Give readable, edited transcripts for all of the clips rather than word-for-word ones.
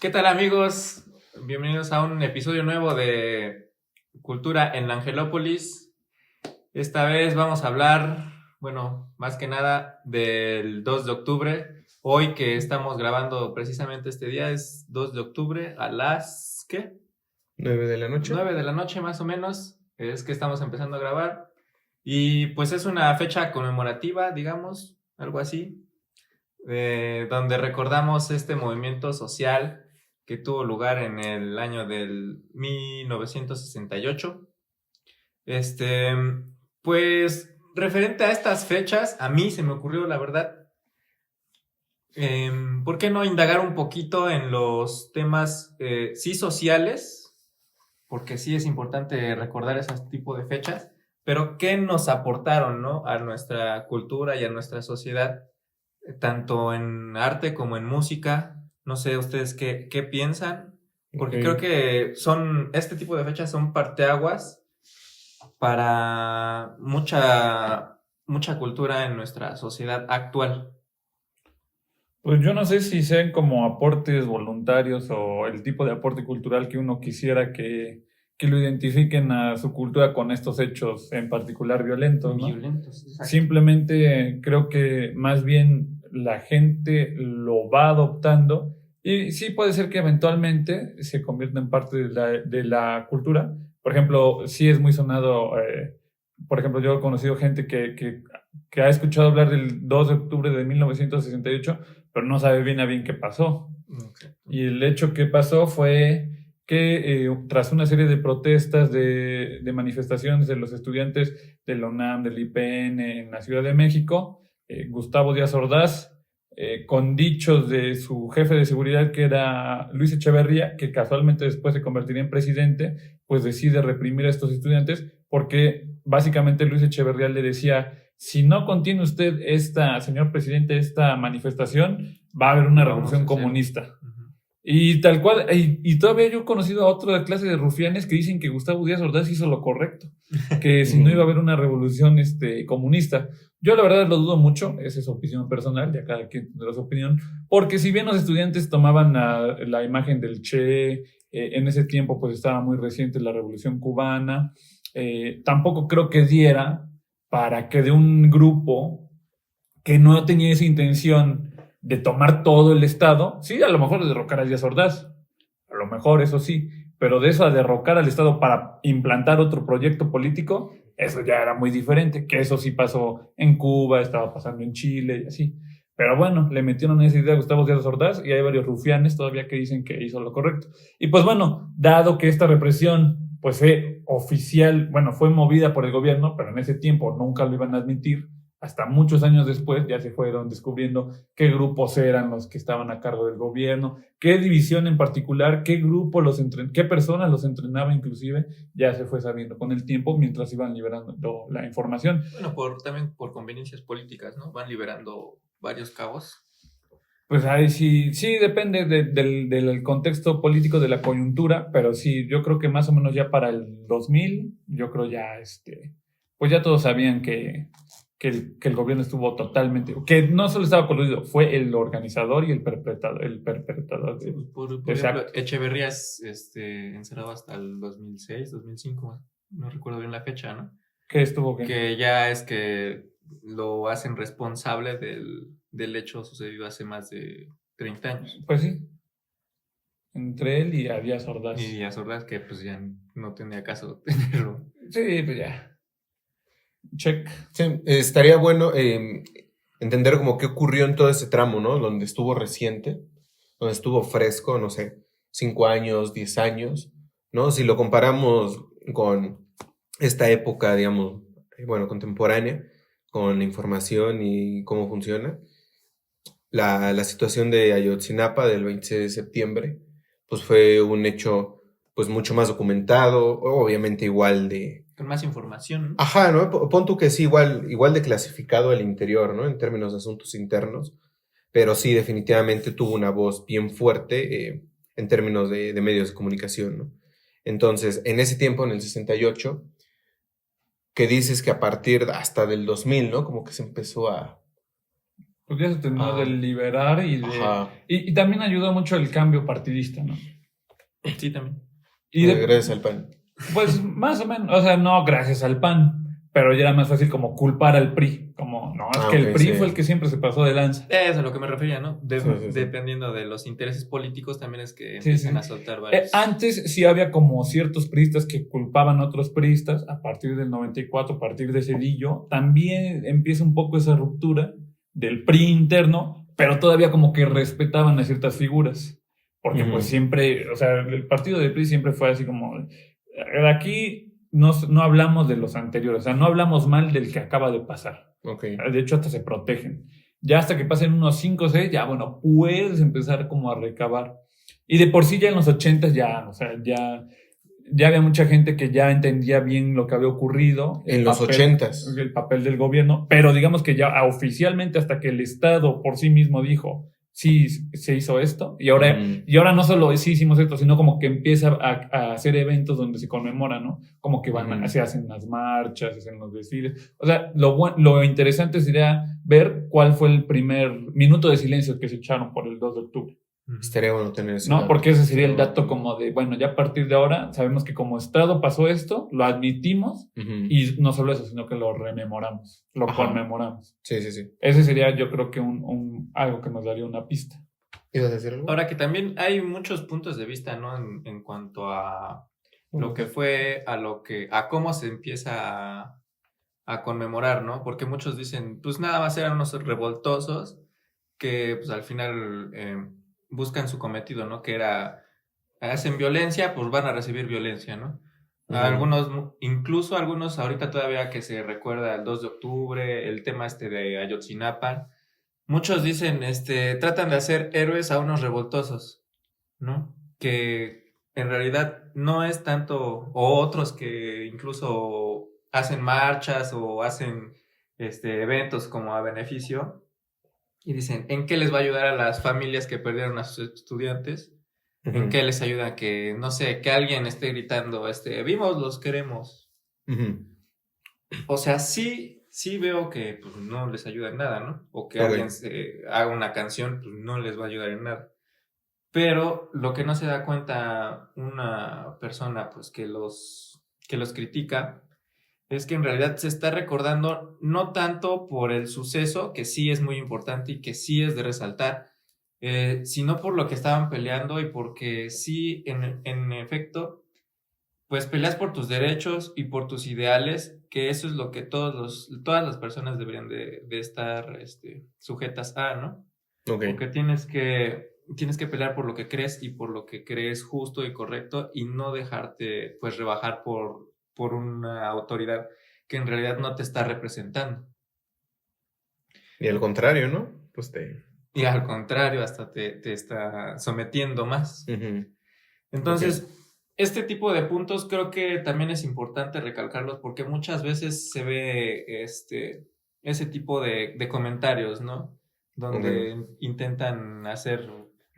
¿Qué tal, amigos? Bienvenidos a un episodio nuevo de Cultura en la Angelópolis. Esta vez vamos a hablar, bueno, más que nada del 2 de octubre. Hoy que estamos grabando precisamente este día es 2 de octubre a las, ¿qué? 9 de la noche. 9 de la noche más o menos. Es que estamos empezando a grabar. Y pues es una fecha conmemorativa, digamos, algo así, donde recordamos este movimiento social que tuvo lugar en el año del 1968. Este, pues referente a estas fechas, a mí se me ocurrió, la verdad, ¿por qué no indagar un poquito en los temas, sí sociales? Porque sí es importante recordar ese tipo de fechas, pero ¿qué nos aportaron, ¿no? A nuestra cultura y a nuestra sociedad, tanto en arte como en música? No sé ustedes qué piensan, porque creo Ok. que este tipo de fechas son parteaguas para mucha cultura en nuestra sociedad actual. Pues yo no sé si sean como aportes voluntarios o el tipo de aporte cultural que uno quisiera que lo identifiquen a su cultura con estos hechos en particular violentos, ¿no? Violentos, exacto. Simplemente creo que más bien la gente lo va adoptando y sí puede ser que eventualmente se convierta en parte de la cultura. Por ejemplo, sí es muy sonado, por ejemplo, yo he conocido gente que ha escuchado hablar del 2 de octubre de 1968 pero no sabe bien a bien qué pasó. Exacto. Y el hecho que pasó fue que tras una serie de protestas, de manifestaciones de los estudiantes de la UNAM, del IPN en la Ciudad de México, Gustavo Díaz Ordaz, con dichos de su jefe de seguridad, que era Luis Echeverría, que casualmente después se convertiría en presidente, pues decide reprimir a estos estudiantes porque básicamente Luis Echeverría le decía, si no contiene usted señor presidente, esta manifestación, va a haber una Lo vamos a revolución hacer. comunista. Ujú. Y tal cual, y todavía yo he conocido a otra clase de rufianes que dicen que Gustavo Díaz Ordaz hizo lo correcto, que si no iba a haber una revolución comunista. Yo la verdad lo dudo mucho, esa es su opinión personal, ya cada quien tendrá su opinión, porque si bien los estudiantes tomaban la imagen del Che, en ese tiempo pues estaba muy reciente la revolución cubana, tampoco creo que diera para que de un grupo que no tenía esa intención de tomar todo el Estado, sí, a lo mejor de derrocar a Díaz Ordaz, a lo mejor eso sí, pero de eso a derrocar al Estado para implantar otro proyecto político, eso ya era muy diferente, que eso sí pasó en Cuba, estaba pasando en Chile y así. Pero bueno, le metieron esa idea a Gustavo Díaz Ordaz y hay varios rufianes todavía que dicen que hizo lo correcto. Y pues bueno, dado que esta represión pues fue oficial, bueno, fue movida por el gobierno, pero en ese tiempo nunca lo iban a admitir, hasta muchos años después ya se fueron descubriendo qué grupos eran los que estaban a cargo del gobierno, qué división en particular, qué grupo qué personas los entrenaba inclusive, ya se fue sabiendo con el tiempo mientras iban liberando la información. Bueno, también por conveniencias políticas, ¿no? Van liberando varios cabos. Pues ahí sí, sí depende del contexto político, de la coyuntura, pero sí, yo creo que más o menos ya para el 2000, yo creo ya, pues ya todos sabían que el gobierno estuvo totalmente, que no solo estaba coludido, fue el organizador y el perpetrador Sí, de, pues de por ese ejemplo, acto. Echeverría es encerrado hasta el 2006, 2005, no recuerdo bien la fecha, ¿no? ¿Qué estuvo qué? Que ya es que lo hacen responsable del hecho sucedido hace más de 30 años. Pues sí, entre él y a Díaz Y Ordaz. Díaz Ordaz, que pues ya no tenía caso tenerlo. Sí, pues ya, check. Sí, estaría bueno entender como qué ocurrió en todo ese tramo, ¿no? Donde estuvo reciente, donde estuvo fresco, no sé, 5 años, 10 años, ¿no? Si lo comparamos con esta época, digamos, bueno, contemporánea, con la información y cómo funciona, la situación de Ayotzinapa del 26 de septiembre, pues fue un hecho, pues mucho más documentado, obviamente igual de. Con más información, ¿no? Ajá, ¿no? Pon tú que sí, igual de clasificado al interior, ¿no? En términos de asuntos internos, pero sí, definitivamente tuvo una voz bien fuerte en términos de medios de comunicación, ¿no? Entonces, en ese tiempo, en el 68, que dices que a partir hasta del 2000, ¿no? Como que se empezó a Pues ya se terminó Ah. de liberar Ajá. y también ayudó mucho el cambio partidista, ¿no? Sí, también. Y Gracias al PAN. pues más o menos, o sea, no gracias al PAN, pero ya era más fácil como culpar al PRI, como, no, es que el Ok, PRI sí. fue el que siempre se pasó de lanza. Es a lo que me refería, ¿no? Sí, sí, sí. Dependiendo de los intereses políticos, también es que Sí, empiezan sí. a soltar varios. Antes sí había como ciertos priistas que culpaban a otros priistas, a partir del 94, a partir de Cedillo, también empieza un poco esa ruptura del PRI interno, pero todavía como que respetaban a ciertas figuras, porque pues Ujú. siempre, o sea, el partido del PRI siempre fue así como, aquí no hablamos de los anteriores, o sea, no hablamos mal del que acaba de pasar. Ok. De hecho, hasta se protegen. Ya hasta que pasen unos 5 o 6, ya bueno, puedes empezar como a recabar. Y de por sí ya en los 80 ya, o sea, ya había mucha gente que ya entendía bien lo que había ocurrido. En los 80s. El papel del gobierno, pero digamos que ya oficialmente hasta que el Estado por sí mismo dijo, sí, se hizo esto, y ahora no solo sí hicimos esto, sino como que empieza a hacer eventos donde se conmemora, ¿no? Como que se hacen las marchas, se hacen los desfiles. O sea, lo interesante sería ver cuál fue el primer minuto de silencio que se echaron por el 2 de octubre. Estaría bueno tener ese ¿No? dato. Porque ese sería el dato como de, bueno, ya a partir de ahora sabemos que como Estado pasó esto, lo admitimos y no solo eso, sino que lo rememoramos, lo conmemoramos. Sí, sí, sí. Ese sería, yo creo que algo que nos daría una pista. ¿Ibas a decir algo? Ahora que también hay muchos puntos de vista, ¿no? En cuanto a lo que fue, a cómo se empieza a conmemorar, ¿no? Porque muchos dicen, pues nada más eran unos revoltosos que pues al final buscan su cometido, ¿no? Que era, hacen violencia, pues van a recibir violencia, ¿no? Incluso algunos ahorita todavía que se recuerda el 2 de octubre, el tema de Ayotzinapa, muchos dicen, tratan de hacer héroes a unos revoltosos, ¿no? Que en realidad no es tanto, o otros que incluso hacen marchas o hacen eventos como a beneficio, y dicen, ¿en qué les va a ayudar a las familias que perdieron a sus estudiantes? ¿En qué les ayuda que, no sé, que alguien esté gritando, vimos, los queremos? O sea, sí veo que pues, no les ayuda en nada, ¿no? O que alguien haga una canción, pues no les va a ayudar en nada. Pero lo que no se da cuenta una persona pues que los critica es que en realidad se está recordando no tanto por el suceso, que sí es muy importante y que sí es de resaltar, sino por lo que estaban peleando y porque sí, en efecto, pues peleas por tus derechos y por tus ideales, que eso es lo que todas las personas deberían de estar sujetas a, ¿no? Okay. Porque tienes que pelear por lo que crees y por lo que crees justo y correcto y no dejarte pues rebajar por una autoridad que en realidad no te está representando. Y al contrario, ¿no? Pues Y al contrario, hasta te está sometiendo más. Entonces, este tipo de puntos creo que también es importante recalcarlos porque muchas veces se ve ese tipo de comentarios, ¿no? Donde intentan hacer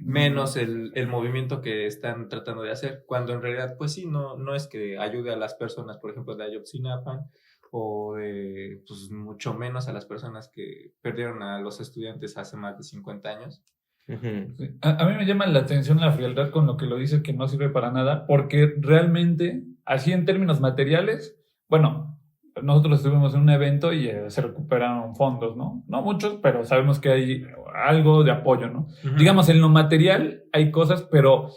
menos el movimiento que están tratando de hacer, cuando en realidad, pues sí, no es que ayude a las personas, por ejemplo, de Ayotzinapa, o de, pues mucho menos a las personas que perdieron a los estudiantes hace más de 50 años. Sí. A mí me llama la atención la frialdad con lo que lo dice que no sirve para nada, porque realmente, así en términos materiales, bueno, nosotros estuvimos en un evento y se recuperaron fondos, ¿no? No muchos, pero sabemos que hay algo de apoyo, ¿no? Digamos, en lo material hay cosas, pero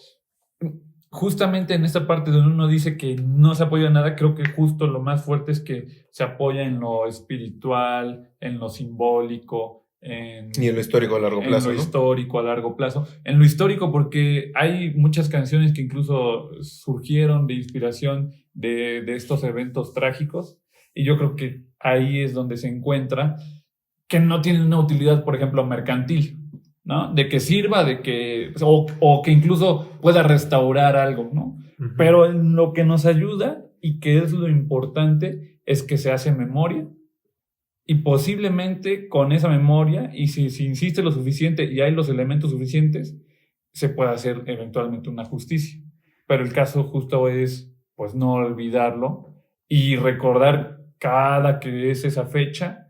justamente en esta parte donde uno dice que no se apoya nada, creo que justo lo más fuerte es que se apoya en lo espiritual, en lo simbólico, y en lo histórico a largo plazo. En lo histórico a largo plazo. En lo histórico porque hay muchas canciones que incluso surgieron de inspiración de estos eventos trágicos y yo creo que ahí es donde se encuentra que no tienen una utilidad, por ejemplo, mercantil, ¿no? De que sirva, o que incluso pueda restaurar algo, ¿no? Pero en lo que nos ayuda y que es lo importante es que se hace memoria. Y posiblemente con esa memoria, y si insiste lo suficiente y hay los elementos suficientes, se puede hacer eventualmente una justicia. Pero el caso justo es, pues, no olvidarlo y recordar cada que es esa fecha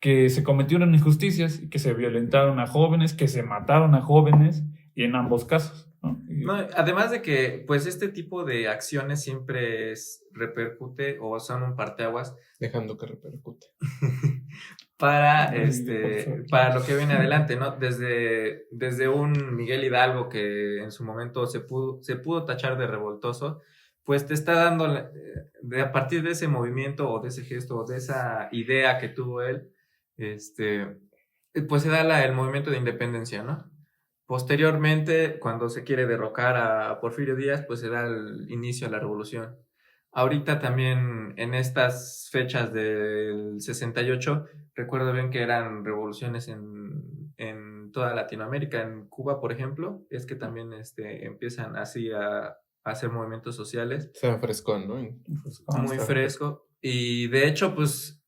que se cometieron injusticias, y que se violentaron a jóvenes, que se mataron a jóvenes, y en ambos casos, ¿no? No, además de que, pues, este tipo de acciones siempre repercute o son un parteaguas Dejando que repercute. para, Ay, por favor. para lo que viene adelante, ¿no? Desde un Miguel Hidalgo que en su momento se pudo tachar de revoltoso, pues te está dando, a partir de ese movimiento o de ese gesto o de esa idea que tuvo él, pues se da el movimiento de independencia, ¿no? Posteriormente, cuando se quiere derrocar a Porfirio Díaz, pues se da el inicio a la revolución. Ahorita también en estas fechas del 68, recuerdo bien que eran revoluciones en toda Latinoamérica. En Cuba, por ejemplo, es que también empiezan así a hacer movimientos sociales. Está frescón, ¿no? Muy fresco. Y de hecho, pues,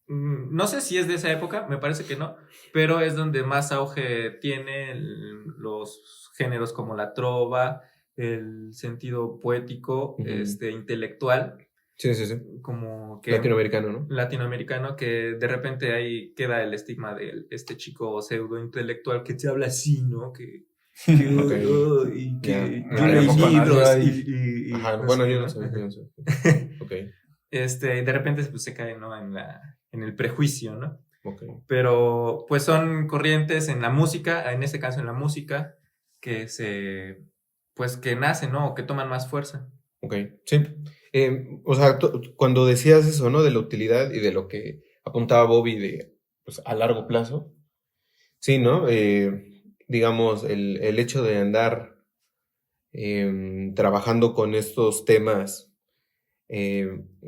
no sé si es de esa época, me parece que no, pero es donde más auge tiene los géneros como la trova, el sentido poético, intelectual, Sí, sí, sí. como que Latinoamericano, ¿no? latinoamericano, que de repente ahí queda el estigma de este chico pseudo intelectual que te habla así, ¿no? Que Ok. y que Ya. yo leí Poco libros nació y Ajá, cosas bueno, así, yo ¿no? no sabía, yo no sabía. Ok, De repente pues, se cae, ¿no? en el prejuicio, ¿no? ok. Pero pues son corrientes en la música, en este caso en la música, que pues que nacen, ¿no? O que toman más fuerza. Ok, sí. O sea, cuando decías eso, ¿no? De la utilidad y de lo que apuntaba Bobby de, pues, a largo plazo, sí, ¿no? Digamos, el hecho de andar trabajando con estos temas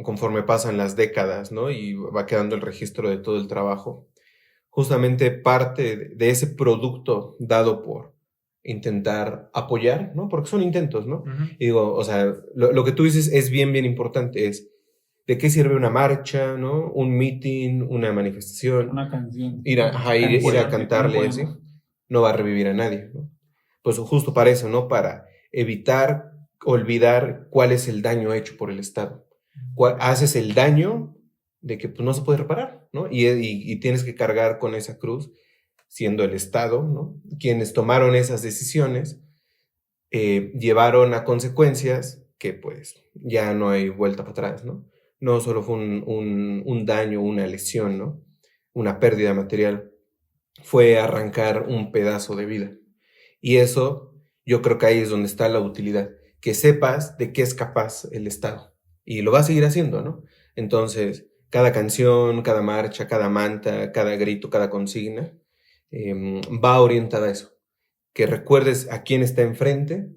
conforme pasan las décadas, ¿no? Y va quedando el registro de todo el trabajo. Justamente parte de ese producto dado por intentar apoyar, ¿no? Porque son intentos, ¿no? Uh-huh. Y digo, o sea, lo que tú dices es bien, bien importante, es ¿de qué sirve una marcha, ¿no? Un meeting, una manifestación, Una canción. ir a cantarle así, no va a revivir a nadie, ¿no? Pues justo para eso, ¿no? Para evitar olvidar cuál es el daño hecho por el Estado. Haces el daño de que pues, no se puede reparar, ¿no? Y tienes que cargar con esa cruz, siendo el Estado, ¿no? Quienes tomaron esas decisiones llevaron a consecuencias que pues ya no hay vuelta para atrás, ¿no? No solo fue un daño, una lesión, ¿no? Una pérdida material, fue arrancar un pedazo de vida. Y eso, yo creo que ahí es donde está la utilidad, que sepas de qué es capaz el Estado. Y lo va a seguir haciendo, ¿no? Entonces, cada canción, cada marcha, cada manta, cada grito, cada consigna, va orientada a eso. Que recuerdes a quién está enfrente,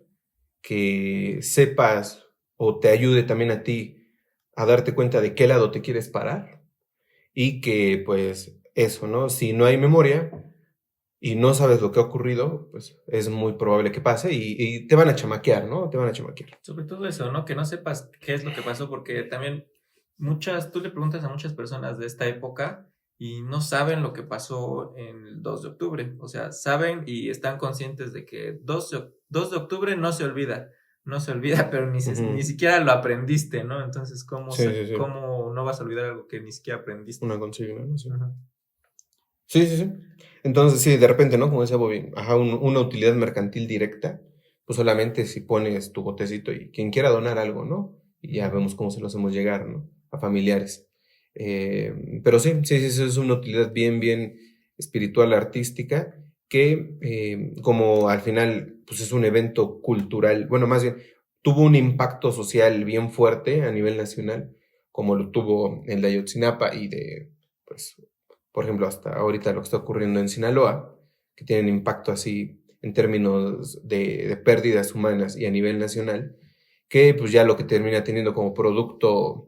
que sepas o te ayude también a ti a darte cuenta de qué lado te quieres parar y que pues eso, ¿no? Si no hay memoria y no sabes lo que ha ocurrido, pues es muy probable que pase y te van a chamaquear, ¿no? Te van a chamaquear. Sobre todo eso, ¿no? Que no sepas qué es lo que pasó, porque también tú le preguntas a muchas personas de esta época y no saben lo que pasó en el 2 de octubre. O sea, saben y están conscientes de que 2 de octubre no se olvida, pero ni siquiera lo aprendiste, ¿no? Entonces, ¿cómo no vas a olvidar algo que ni siquiera aprendiste? Una consigna, ¿no? Sí. Uh-huh. Sí. Entonces, sí, de repente, ¿no? Como decía Bobby, una utilidad mercantil directa, pues solamente si pones tu botecito y quien quiera donar algo, ¿no? Y ya vemos cómo se lo hacemos llegar, ¿no? A familiares. Pero sí, es una utilidad bien, bien espiritual, artística, que como al final, pues es un evento cultural, bueno, más bien, tuvo un impacto social bien fuerte a nivel nacional, como lo tuvo el de Ayotzinapa y pues, por ejemplo, hasta ahorita lo que está ocurriendo en Sinaloa, que tienen impacto así en términos de pérdidas humanas y a nivel nacional, que pues ya lo que termina teniendo como producto,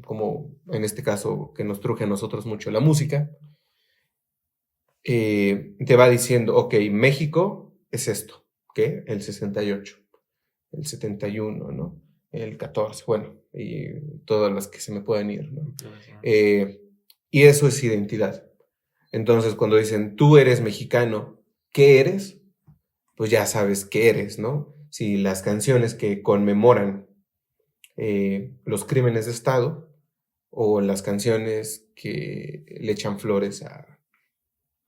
como en este caso que nos truje a nosotros mucho la música, te va diciendo, ok, México es esto, ¿qué? El 68, el 71, ¿no? El 14, bueno, y todas las que se me pueden ir, ¿no? Y eso es identidad. Entonces, cuando dicen, tú eres mexicano, ¿qué eres? Pues ya sabes qué eres, ¿no? Si las canciones que conmemoran los crímenes de Estado, o las canciones que le echan flores a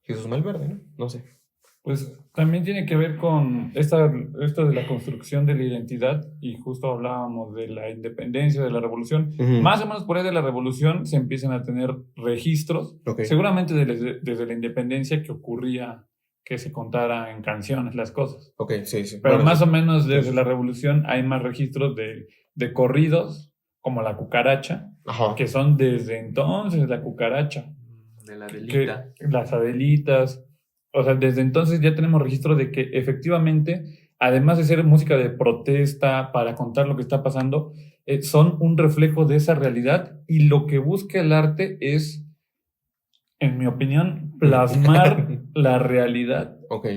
Jesús Malverde, ¿no? No sé. Pues también tiene que ver con esto de la construcción de la identidad, y justo hablábamos de la independencia, de la revolución. Ujú. Más o menos por ahí de la revolución se empiezan a tener registros, Ok. seguramente desde la independencia, que ocurría que se contara en canciones las cosas. Ok, sí, sí. Pero Bueno, más sí. o menos desde Sí. la revolución hay más registros de corridos, como La Cucaracha, Ajá. que son desde entonces La Cucaracha, De la que Adelita. las Adelitas. O sea, desde entonces ya tenemos registro de que efectivamente, además de ser música de protesta para contar lo que está pasando, son un reflejo de esa realidad, y lo que busca el arte es, en mi opinión, plasmar la realidad Ok,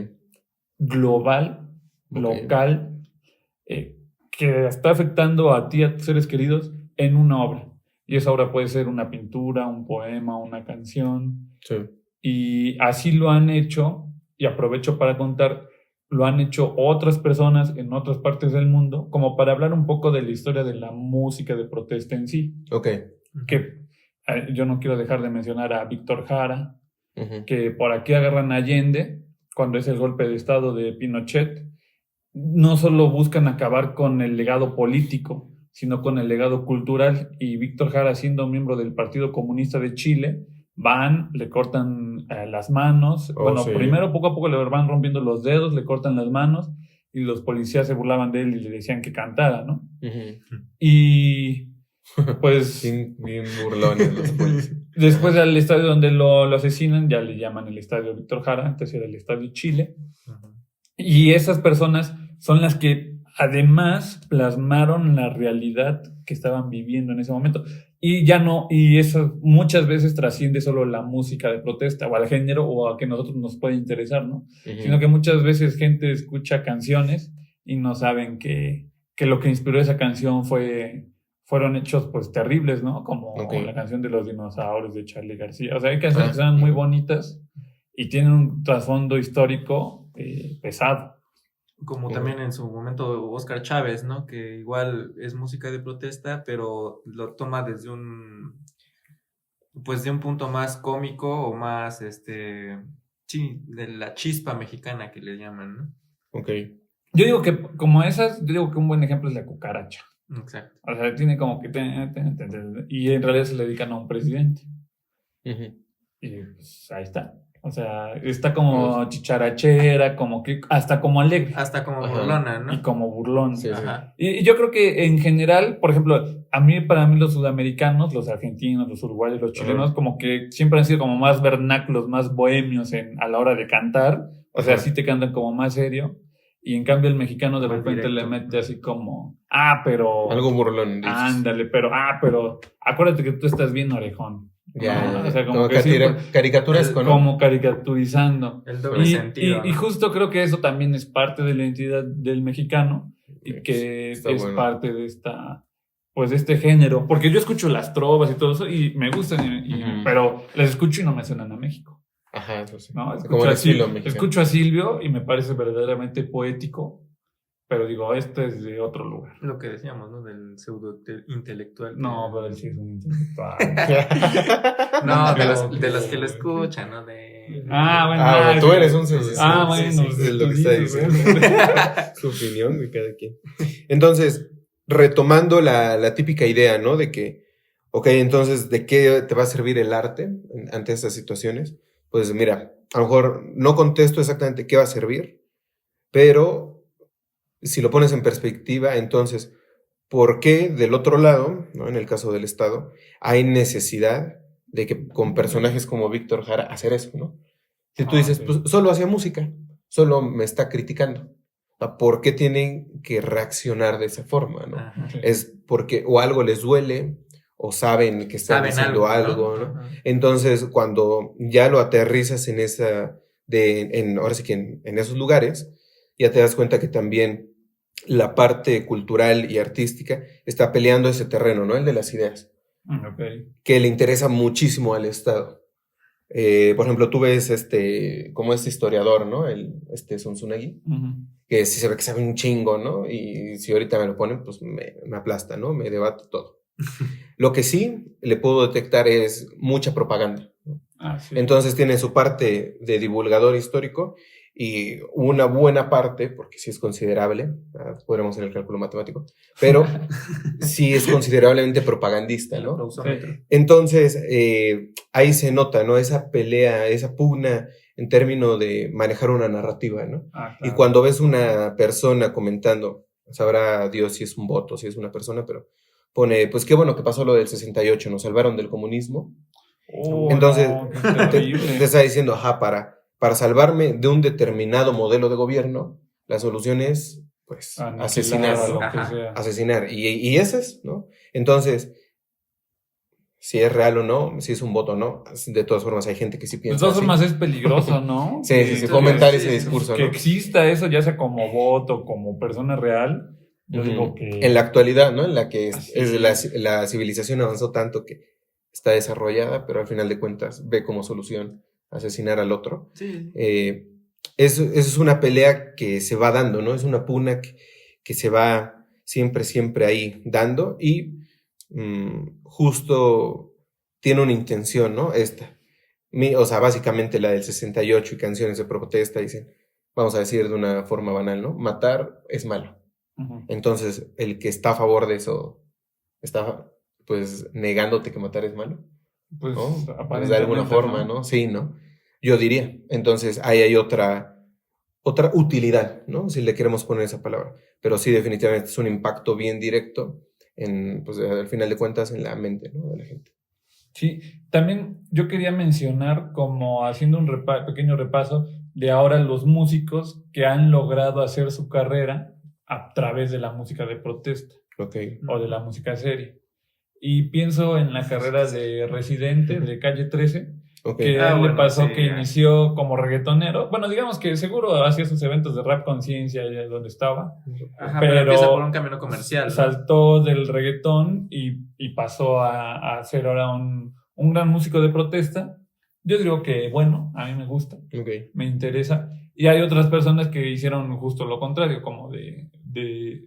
global, ok. local, que está afectando a ti, a tus seres queridos, en una obra. Y esa obra puede ser una pintura, un poema, una canción. Sí. Y así lo han hecho, y aprovecho para contar, lo han hecho otras personas en otras partes del mundo, como para hablar un poco de la historia de la música de protesta en sí. Ok. Que yo no quiero dejar de mencionar a Víctor Jara, Ujú. que por aquí agarran a Allende, cuando es el golpe de estado de Pinochet. No solo buscan acabar con el legado político, sino con el legado cultural, y Víctor Jara, siendo miembro del Partido Comunista de Chile, van, le cortan las manos. Oh, Bueno, sí. primero poco a poco le van rompiendo los dedos, le cortan las manos, y los policías se burlaban de él y le decían que cantara, ¿no? Ujú. Y pues Bien burlones los policías. después al estadio donde lo asesinan, ya le llaman el Estadio Víctor Jara, antes era el Estadio Chile. Ujú. Y esas personas son las que además plasmaron la realidad que estaban viviendo en ese momento. Y ya no, y eso muchas veces trasciende solo la música de protesta o al género o a que nosotros nos puede interesar, ¿no? Ujú. Sino que muchas veces gente escucha canciones y no saben que lo que inspiró esa canción fueron hechos pues terribles, ¿no? Como Ok. la canción de los dinosaurios de Charly García. O sea, hay canciones Ah, que son muy ujú. bonitas y tienen un trasfondo histórico pesado. Como Ujú. también en su momento Óscar Chávez, ¿no? Que igual es música de protesta, pero lo toma desde pues de un punto más cómico o más, sí, de la chispa mexicana que le llaman, ¿no? Ok. Yo digo que como esas, yo digo que un buen ejemplo es La Cucaracha. Exacto. O sea, tiene como que... y en realidad se le dedican a un presidente. Ujú. Y pues ahí está. O sea, está como chicharachera, como que hasta como alegre Hasta como Ajá. burlona, ¿no? y como burlón. Sí, sí. Ajá. Y yo creo que en general, por ejemplo, para mí los sudamericanos, los argentinos, los uruguayos, los chilenos, Ajá. como que siempre han sido como más vernáculos, más bohemios a la hora de cantar. O sea, Ajá. sí te cantan como más serio. Y en cambio el mexicano de Más repente directo. le mete así como, pero... Algo burlón, dices. Ándale, pero acuérdate que tú estás bien orejón. Ya, ¿no? ya. O sea, como Como que siempre... caricaturesco, ¿no? Como caricaturizando. El doble sentido, Y ¿no? justo creo que eso también es parte de la identidad del mexicano, y que Está es bueno. parte de de este género. Porque yo escucho las trovas y todo eso y me gustan, Ujú. pero las escucho y no me suenan a México, Ajá, eso sí. ¿no? Como Escucho el a, estilo Sil- mexicano. escucho a Silvio y me parece verdaderamente poético, pero digo, este es de otro lugar. Lo que decíamos, ¿no? Del pseudo intelectual. No, pero él sí es un intelectual. No, de No, las que lo escuchan, ¿no? De... Bueno, Bueno, tú sí. eres un Sí, sensacional. Bueno, Sí, es lo que tú está dices, diciendo. ¿eh? Su opinión de cada quien. Entonces, retomando la típica idea, ¿no? De que, ok, entonces, ¿de qué te va a servir el arte ante estas situaciones? Pues mira, a lo mejor no contesto exactamente qué va a servir, pero si lo pones en perspectiva, entonces, ¿por qué del otro lado, ¿no? En el caso del Estado, hay necesidad de que con personajes como Víctor Jara hacer eso, ¿no? Si tú dices, sí. pues solo hacía música, solo me está criticando. ¿Por qué tienen que reaccionar de esa forma, no? Ajá. Sí. Es porque o algo les duele o saben que están Saben diciendo algo, ¿no? ¿no? Ajá. Entonces, cuando ya lo aterrizas en ahora sí que en esos lugares, ya te das cuenta que también la parte cultural y artística está peleando ese terreno, ¿no? El de las ideas, Ok. que le interesa muchísimo al Estado. Por ejemplo, tú ves como este historiador, ¿no? Zunzunegui, Ujú. que sí se ve que sabe un chingo, ¿no? Y si ahorita me lo ponen, pues me aplasta, ¿no? Me debate todo. Lo que sí le puedo detectar es mucha propaganda. Sí. Entonces tiene su parte de divulgador histórico y una buena parte, porque sí es considerable, podremos hacer el cálculo matemático, pero sí es considerablemente propagandista, El ¿no? aplausómetro. Entonces, ahí se nota, ¿no? Esa pelea, esa pugna en términos de manejar una narrativa, ¿no? Claro. Y cuando ves una persona comentando, sabrá Dios si es un voto, si es una persona, pero pone, pues qué bueno que pasó lo del 68, nos salvaron del comunismo. Entonces, No, qué te terrible. está diciendo, ajá, para salvarme de un determinado modelo de gobierno, la solución es, pues, Aniquilar asesinar, a ¿no? lo que Ajá. sea. Asesinar. Y ese es, ¿no? Entonces, si es real o no, si es un voto o no, de todas formas hay gente que sí De piensa todas así. formas es peligroso, ¿no? Sí, Que- fomentar sí, ese sí, discurso, que ¿no? exista eso, ya sea como voto, como persona real. Yo Ujú. digo que... En la actualidad, ¿no? En la que Así la civilización avanzó tanto que está desarrollada, pero al final de cuentas ve como solución asesinar al otro. Sí. Eso es una pelea que se va dando, ¿no? Es una pugna que se va siempre ahí dando y justo tiene una intención, ¿no? O sea, básicamente la del 68 y canciones de protesta dicen, vamos a decir de una forma banal, ¿no? Matar es malo. Ujú. Entonces, el que está a favor de eso está, pues, negándote que matar es malo, Pues ¿no? Pues de aparentemente, alguna forma, ¿no? Sí, ¿no? Yo diría. Entonces, ahí hay otra utilidad, ¿no? Si le queremos poner esa palabra. Pero sí, definitivamente es un impacto bien directo en, pues, al final de cuentas, en la mente, ¿no? De la gente. Sí, también yo quería mencionar, como haciendo un pequeño repaso, de ahora los músicos que han logrado hacer su carrera a través de la música de protesta Ok. o de la música seria. Y pienso en la carrera de Residente, de Calle 13, Ok. que a él le bueno, pasó sí, que inició como reggaetonero. Bueno, digamos que seguro hacía sus eventos de rap conciencia allá donde estaba, Ajá, pero pero empieza por un camino comercial, ¿no? saltó del reggaetón y pasó a ser ahora un gran músico de protesta. Yo digo que, bueno, a mí me gusta, Ok. me interesa. Y hay otras personas que hicieron justo lo contrario, como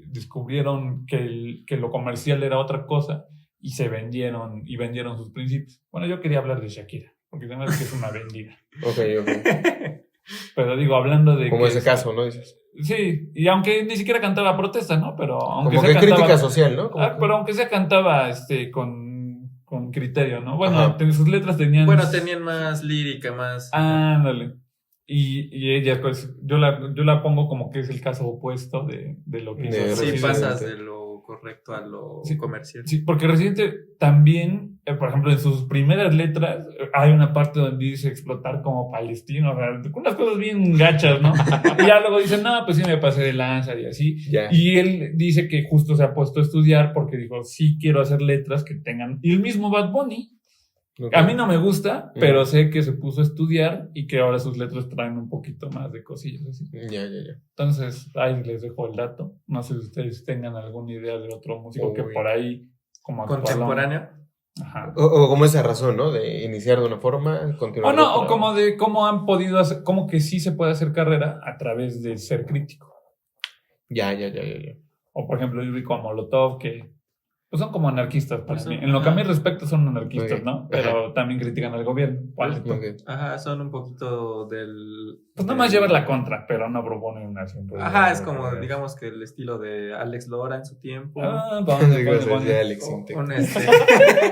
descubrieron que lo comercial era otra cosa y vendieron sus principios. Bueno, yo quería hablar de Shakira, porque se me hace que es una vendida. Ok. Pero digo, hablando de Como que ese caso, ¿no? Dices. sí, y aunque ni siquiera cantaba protesta, ¿no? Pero aunque Como sea que cantaba, crítica social, ¿no? Como que- pero aunque sea cantaba con criterio, ¿no? Bueno, Ajá. sus letras tenían. Bueno, tenían más lírica, más. Ándale. Y ella, pues, yo la pongo como que es el caso opuesto de lo que hizo De Sí, Residente. pasas de lo correcto a lo Sí, comercial. Sí, porque Residente también, por ejemplo, en sus primeras letras hay una parte donde dice explotar como palestino, o sea, unas cosas bien gachas, ¿no? Y ya luego dice, no, pues sí me pasé de lanza y así. Ya. Y él dice que justo se ha puesto a estudiar porque dijo, sí quiero hacer letras que tengan... Y el mismo Bad Bunny, Ok. a mí no me gusta, pero Ujú. sé que se puso a estudiar y que ahora sus letras traen un poquito más de cosillas así. Ya. Entonces, ahí les dejo el dato. No sé si ustedes tengan alguna idea de otro músico que Uy. por ahí, como actualón. Contemporáneo. Ajá. O como esa razón, ¿no? De iniciar de una forma, continuar O de no, otra. o como de cómo han podido hacer, como que sí se puede hacer carrera a través de ser crítico. Ya. O por ejemplo, yo vi como Molotov, que pues son como anarquistas para Pues mí. son- En lo que a mí ajá. respecta son anarquistas, Ok. ¿no? Pero también critican al gobierno. Vale, Pues, pues, Ok. Ajá, son un poquito del. pues nada más llevar la contra, pero no proponen una siempre. Ajá, es como, digamos que el estilo de Alex Lora en su tiempo. Ah, Sí, ponle, cosas de ponle. Alex Intec. Un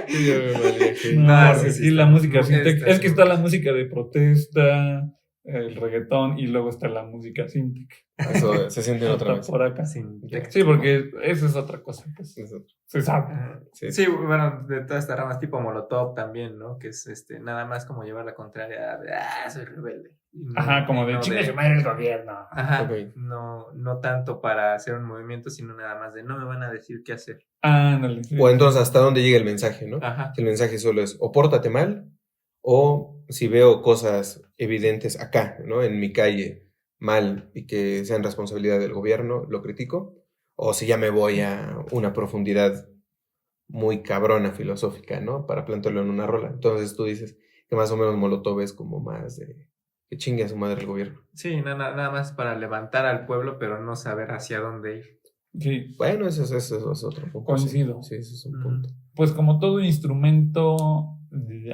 Sí, yo me malé, ok. No, Nah, porque sí, sí aquí está. la música Está Sintec. Es que está la muy- música de protesta, el reggaetón y luego está la música Sintec. Eso se siente otra vez. Por acá. Sin Ya. Sí, porque esa es otra cosa. Pues, Eso. se sabe. Ajá. Sí. Sí, bueno, de todas estas ramas tipo Molotov también, ¿no? Que es nada más como llevar la contraria de soy rebelde. Y no- Ajá, como y de no chingue su madre el gobierno. Ajá, Ok. no tanto para hacer un movimiento, sino nada más de no me van a decir qué hacer. Ándale. Sí. O entonces, ¿hasta dónde llega el mensaje, no? Ajá. El mensaje solo es o pórtate mal, o si veo cosas evidentes acá, ¿no? En mi calle, mal, y que sean responsabilidad del gobierno, lo critico. O si ya me voy a una profundidad muy cabrona filosófica, ¿no? Para plantearlo en una rola. Entonces tú dices que más o menos Molotov es como más de que chingue a su madre el gobierno. Sí, nada más para levantar al pueblo, pero no saber hacia dónde ir. Sí, Bueno, eso es otro punto. coincido. Sí, ese es un punto. Pues como todo instrumento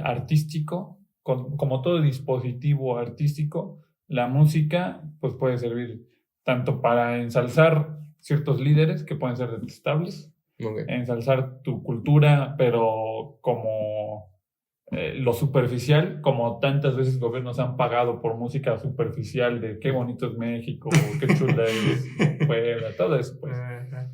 artístico, como todo dispositivo artístico, la música pues puede servir tanto para ensalzar ciertos líderes que pueden ser detestables, Ok. ensalzar tu cultura, pero como lo superficial, como tantas veces gobiernos han pagado por música superficial de qué bonito es México, qué chula es Puebla, todo eso pues. Ajá.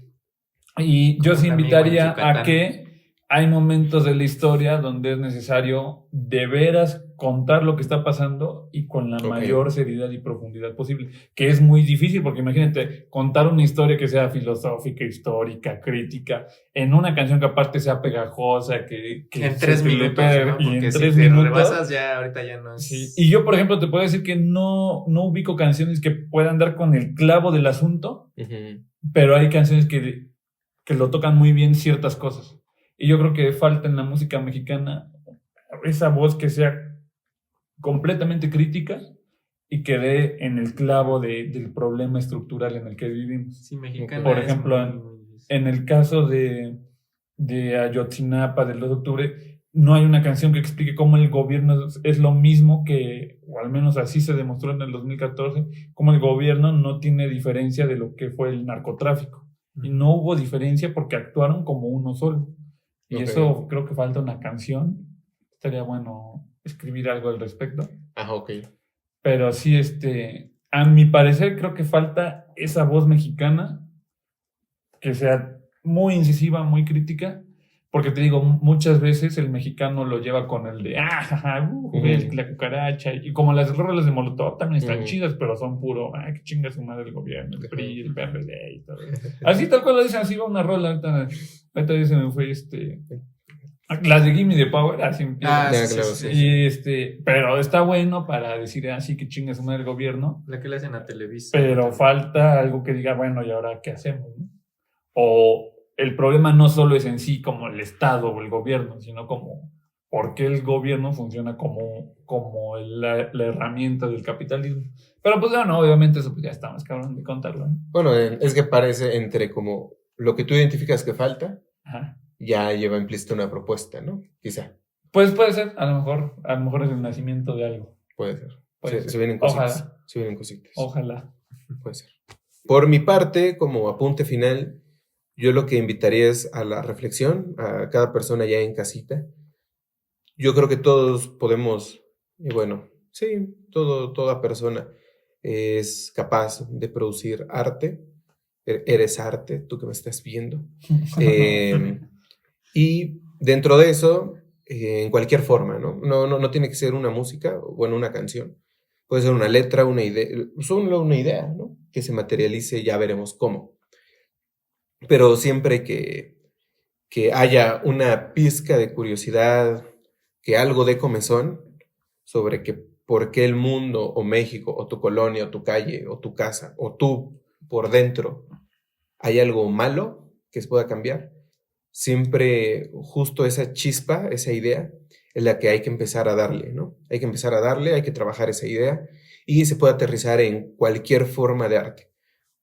Y yo Como sí un amigo en invitaría a Yucatán. que hay momentos de la historia donde es necesario de veras contar lo que está pasando y con la Ok. mayor seriedad y profundidad posible, que es muy difícil porque imagínate contar una historia que sea filosófica, histórica, crítica, en una canción que aparte sea pegajosa, que En 3 se le minutos, pegue, ¿no? y Porque en si 3 te minutos. rebasas ya, ahorita ya no Sí. es... Y yo, por ejemplo, te puedo decir que no ubico canciones que puedan dar con el clavo del asunto, Ujú. pero hay canciones que lo tocan muy bien ciertas cosas. Y yo creo que falta en la música mexicana esa voz que sea completamente crítica y que dé en el clavo del problema estructural en el que vivimos. Sí, mexicana Por es ejemplo, muy difícil. en el caso de Ayotzinapa, del 2 de octubre, no hay una canción que explique cómo el gobierno es lo mismo que, o al menos así se demostró en el 2014, cómo el gobierno no tiene diferencia de lo que fue el narcotráfico. Y no hubo diferencia porque actuaron como uno solo. Y Ok. eso creo que falta una canción. Estaría bueno escribir algo al respecto. Ajá, ok. Pero sí, a mi parecer creo que falta esa voz mexicana que sea muy incisiva, muy crítica, porque te digo, muchas veces el mexicano lo lleva con el de, jaja, la cucaracha, y como las rolas de Molotov también están chidas, pero son puro, que chinga su madre el gobierno, el PRI, el PRD y todo. Así tal cual lo dicen, así va una rola, ahorita se me fue las de Gimme the Power, así empieza. Ya, claro, sí. Y pero está bueno para decir así que chinga su madre el gobierno, La que le hacen a Televisa. pero también. falta algo que diga, bueno, ¿y ahora qué hacemos? ¿No? O el problema no solo es en sí como el Estado o el gobierno, sino como por qué el gobierno funciona como la herramienta del capitalismo. Pero pues no, obviamente eso pues ya está más cabrón de contarlo, ¿no? Bueno, es que parece entre como lo que tú identificas que falta, Ajá. ya lleva implícita una propuesta, ¿no? Quizá, Pues puede ser, a lo mejor es el nacimiento de algo. puede ser. Puede ser. Se vienen cositas. Ojalá. Se vienen cositas. Ojalá. Puede ser. Por mi parte, como apunte final, yo lo que invitaría es a la reflexión, a cada persona ya en casita. Yo creo que todos podemos, y bueno, sí, toda persona es capaz de producir arte. Eres arte, tú que me estás viendo. Y dentro de eso, en cualquier forma, ¿no? No tiene que ser una música, bueno, una canción. Puede ser una letra, una idea, solo una idea, ¿no? Que se materialice, ya veremos cómo. Pero siempre que haya una pizca de curiosidad, que algo de comezón sobre que por qué el mundo o México o tu colonia o tu calle o tu casa o tú por dentro hay algo malo que se pueda cambiar, siempre justo esa chispa, esa idea, es la que hay que empezar a darle, ¿no? Hay que empezar a darle, hay que trabajar esa idea y se puede aterrizar en cualquier forma de arte.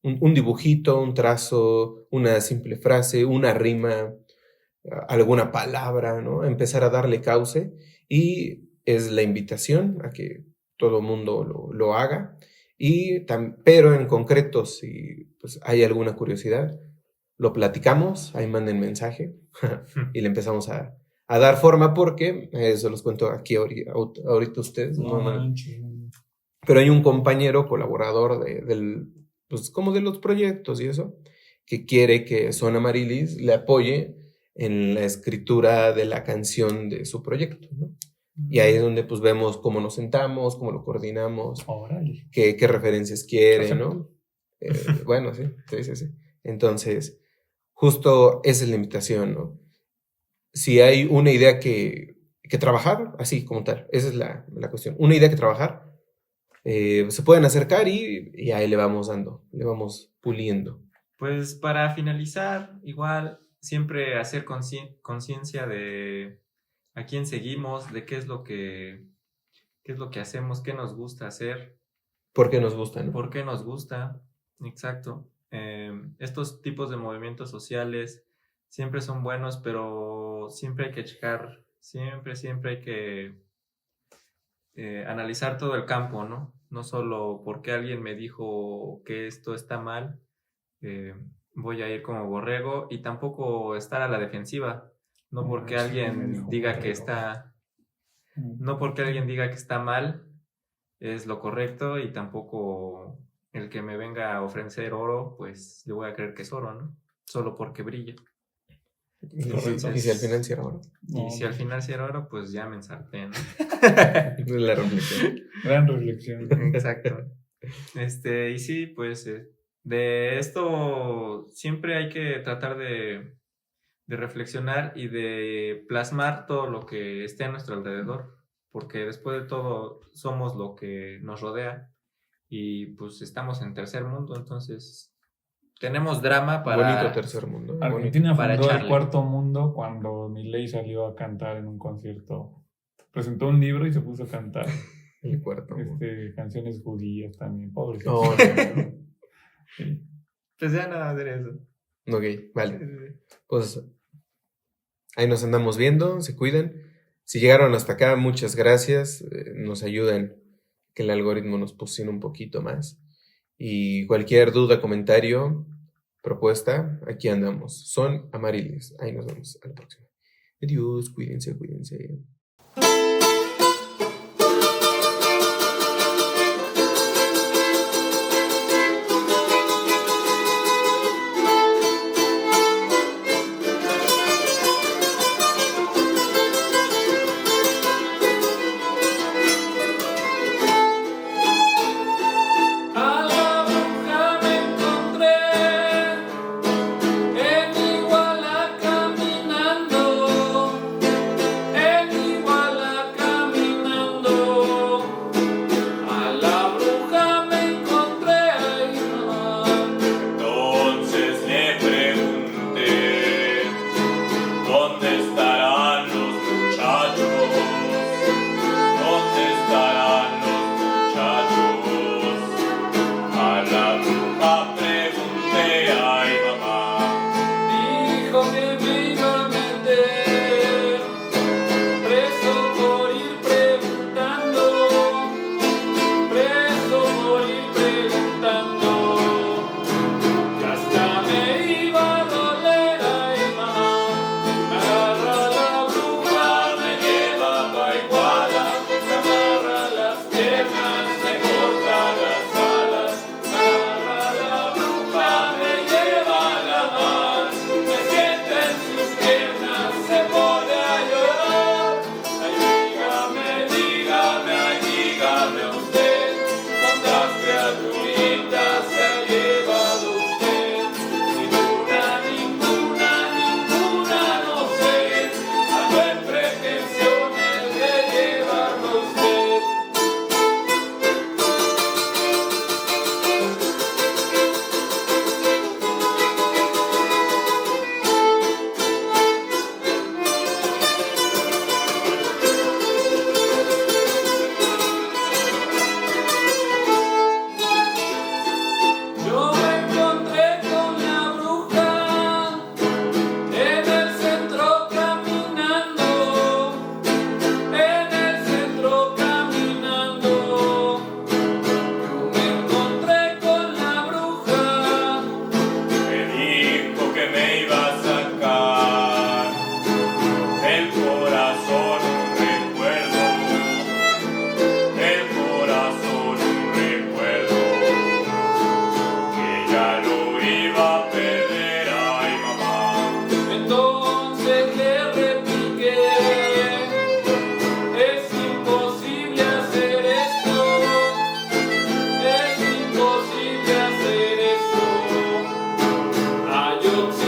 Un dibujito, un trazo, una simple frase, una rima, alguna palabra, ¿no? Empezar a darle cauce y es la invitación a que todo mundo lo haga. Pero en concreto, si pues, hay alguna curiosidad, lo platicamos, ahí manden mensaje y le empezamos a dar forma porque, eso los cuento aquí ahorita a ustedes, no. Pero hay un compañero colaborador pues como de los proyectos y eso, que quiere que Son Amarilis le apoye en la escritura de la canción de su proyecto, ¿no? Y ahí es donde pues vemos cómo nos sentamos, cómo lo coordinamos, qué referencias quiere, ¿no? Bueno, sí. Entonces, justo esa es la invitación, ¿no? Si hay una idea que trabajar, así como tal, esa es la cuestión. Una idea que trabajar, se pueden acercar y ahí le vamos dando, le vamos puliendo. Pues para finalizar, igual siempre hacer conciencia de a quién seguimos, de qué es lo que hacemos, qué nos gusta hacer. ¿Por qué nos gusta, no? ¿Por qué nos gusta? Exacto. estos tipos de movimientos sociales siempre son buenos, pero siempre hay que checar, siempre hay que analizar todo el campo, ¿no? No solo porque alguien me dijo que esto está mal, voy a ir como borrego, y tampoco estar a la defensiva, no porque Sí, me alguien dijo diga que borrego. está, no porque alguien diga que está mal es lo correcto, y tampoco el que me venga a ofrecer oro, pues le voy a creer que es oro, ¿no? Solo porque brilla. Correcto. Y si al final sí era oro. Y si al final sí era oro, pues ya me ensarté, ¿no? La reflexión. Gran reflexión. Exacto. Y sí, pues de esto siempre hay que tratar de reflexionar y de plasmar todo lo que esté a nuestro alrededor, porque después de todo somos lo que nos rodea, y pues estamos en tercer mundo, entonces tenemos drama Bonito para... tercer mundo. Bonito. Argentina para fundó el echarle. cuarto mundo cuando Milei salió a cantar en un concierto. Presentó un libro y se puso a cantar El cuarto mundo. canciones judías también. Pobres. Oh, Sí. Pues ya nada de eso. Ok, vale. Pues ahí nos andamos viendo, se cuidan. Si llegaron hasta acá, muchas gracias. Nos ayudan que el algoritmo nos posicione un poquito más. Y cualquier duda, comentario, propuesta, aquí andamos. Son Amariles. Ahí nos vemos a la próxima. Adiós, cuídense, cuídense. A la bruja me encontré en Iguala caminando, a la bruja me encontré ahí nomás. Entonces le pregunté, ¿dónde estarán los muchachos? ¿Dónde estarán los muchachos? A la bruja pregunté, ay mamá. Dijo que me iba a meter preso por ir preguntando, preso por ir preguntando, que hasta me iba a doler, ay mamá. Me agarra la bruja, me lleva pa' Iguala, me amarra las piernas, me corta las alas, me agarra la bruja, me lleva a la mar, me sienta en sus piernas, se pone a llorar. Ay, dígame usted, ¿cuántas criaturitas se ha llevado usted? Ninguna, no sé, ando en pretensiones de llevarlo usted. Yo me encontré con la bruja en el centro caminando, en el centro caminando. Yo me encontré con la bruja. Me dijo que me iba a sacar del corazón un recuerdo, del corazón un recuerdo, que ya lo iba a perder, ay mamá. Entonces le repliqué, es imposible hacer esto, es imposible hacer esto. Hay opción.